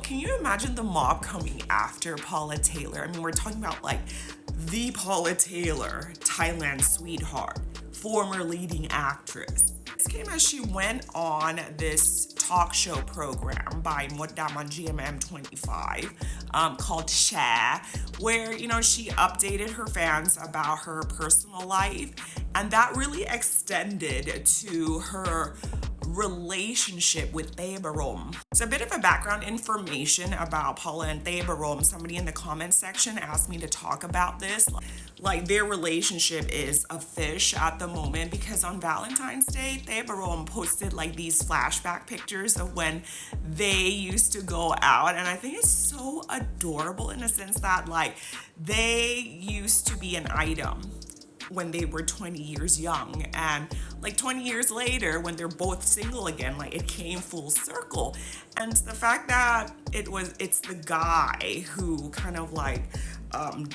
can you imagine the mob coming after Paula Taylor? I mean, we're talking about like the Paula Taylor, Thailand sweetheart, former leading actress. This came as she went on this talk show program by Moddam on GMM 25 called Chae, where, she updated her fans about her personal life, and that really extended to her relationship with Tae Barom. So a bit of a background information about Paula and Tae Barom. Somebody in the comment section asked me to talk about this. Like their relationship is a fish at the moment because on Valentine's Day, Tae Barom posted like these flashback pictures of when they used to go out, and I think it's so adorable in a sense that like they used to be an item when they were 20 years young, and like 20 years later when they're both single again, like it came full circle. And the fact that it's the guy who kind of like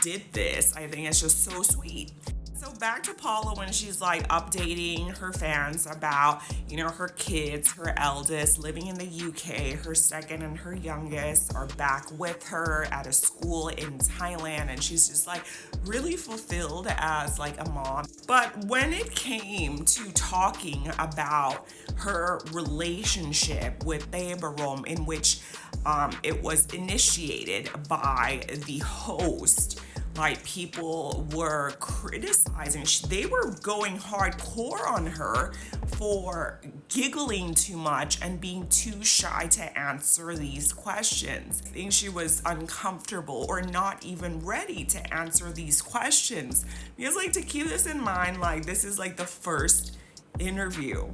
did this, I think it's just so sweet. So back to Paula when she's like updating her fans about, her kids, her eldest living in the UK, her second and her youngest are back with her at a school in Thailand, and she's just like really fulfilled as like a mom. But when it came to talking about her relationship with Tae Barom, in which it was initiated by the host, like people were criticizing, they were going hardcore on her for giggling too much and being too shy to answer these questions. I think she was uncomfortable or not even ready to answer these questions. Because like to keep this in mind, like this is like the first interview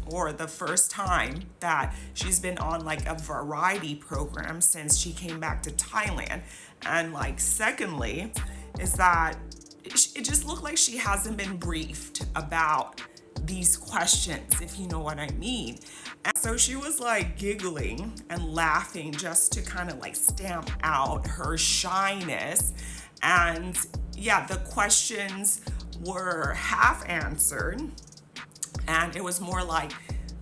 or the first time that she's been on like a variety program since she came back to Thailand. And like secondly is that it just looked like she hasn't been briefed about these questions, if you know what I mean. And so she was like giggling and laughing just to kind of like stamp out her shyness. And yeah, the questions were half answered, and it was more like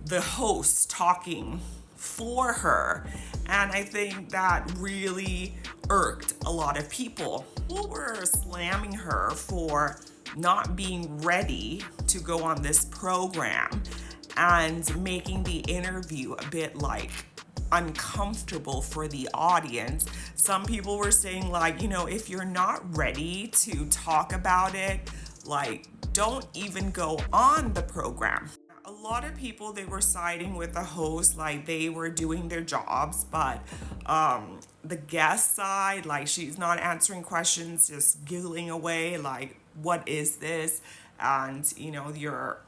the host talking for her. And I think that really irked a lot of people who were slamming her for not being ready to go on this program and making the interview a bit like uncomfortable for the audience. Some people were saying like, if you're not ready to talk about it, like don't even go on the program. A lot of people, they were siding with the host, like they were doing their jobs, but the guest side, like she's not answering questions, just giggling away, like what is this? And you're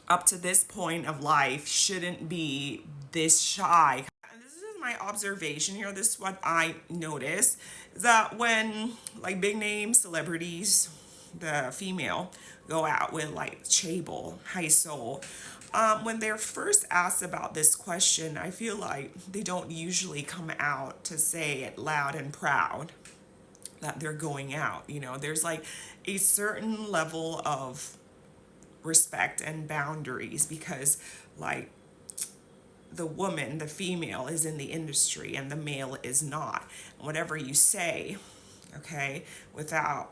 up to this point of life, shouldn't be this shy. And this is my observation here, this is what I noticed, is that when like big name celebrities, the female, go out with like Chae, when they're first asked about this question, I feel like they don't usually come out to say it loud and proud that they're going out. There's like a certain level of respect and boundaries because like the woman, the female, is in the industry and the male is not. Whatever you say, okay, without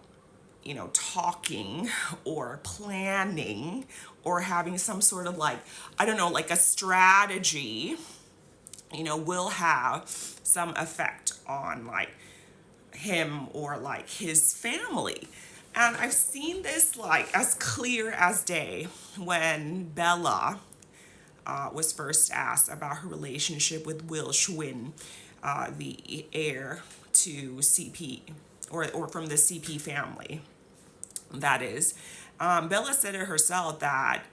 talking or planning or having some sort of like, I don't know, like a strategy, will have some effect on like him or like his family. And I've seen this like as clear as day when Bella was first asked about her relationship with Will Schwinn, the heir to CP or from the CP family, that is. Bella said it herself that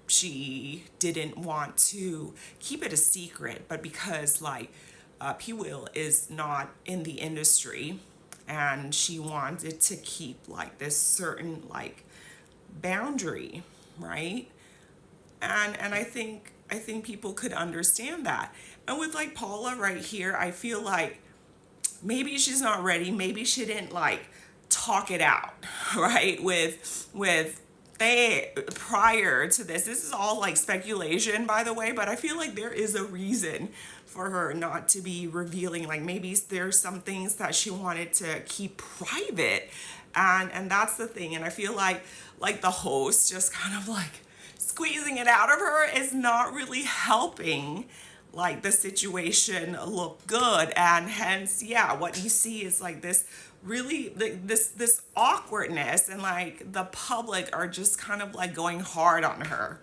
she didn't want to keep it a secret, but because like P. Will is not in the industry and she wanted to keep like this certain like boundary, right? And I think people could understand that. And with like Paula right here, I feel like maybe she's not ready. Maybe she didn't like talk it out, right? With they prior to this is all like speculation, by the way, but I feel like there is a reason for her not to be revealing. Like maybe there's some things that she wanted to keep private, and that's the thing. And I feel like the host just kind of like squeezing it out of her is not really helping like the situation look good. And hence, yeah, what you see is like this really this awkwardness, and like the public are just kind of like going hard on her.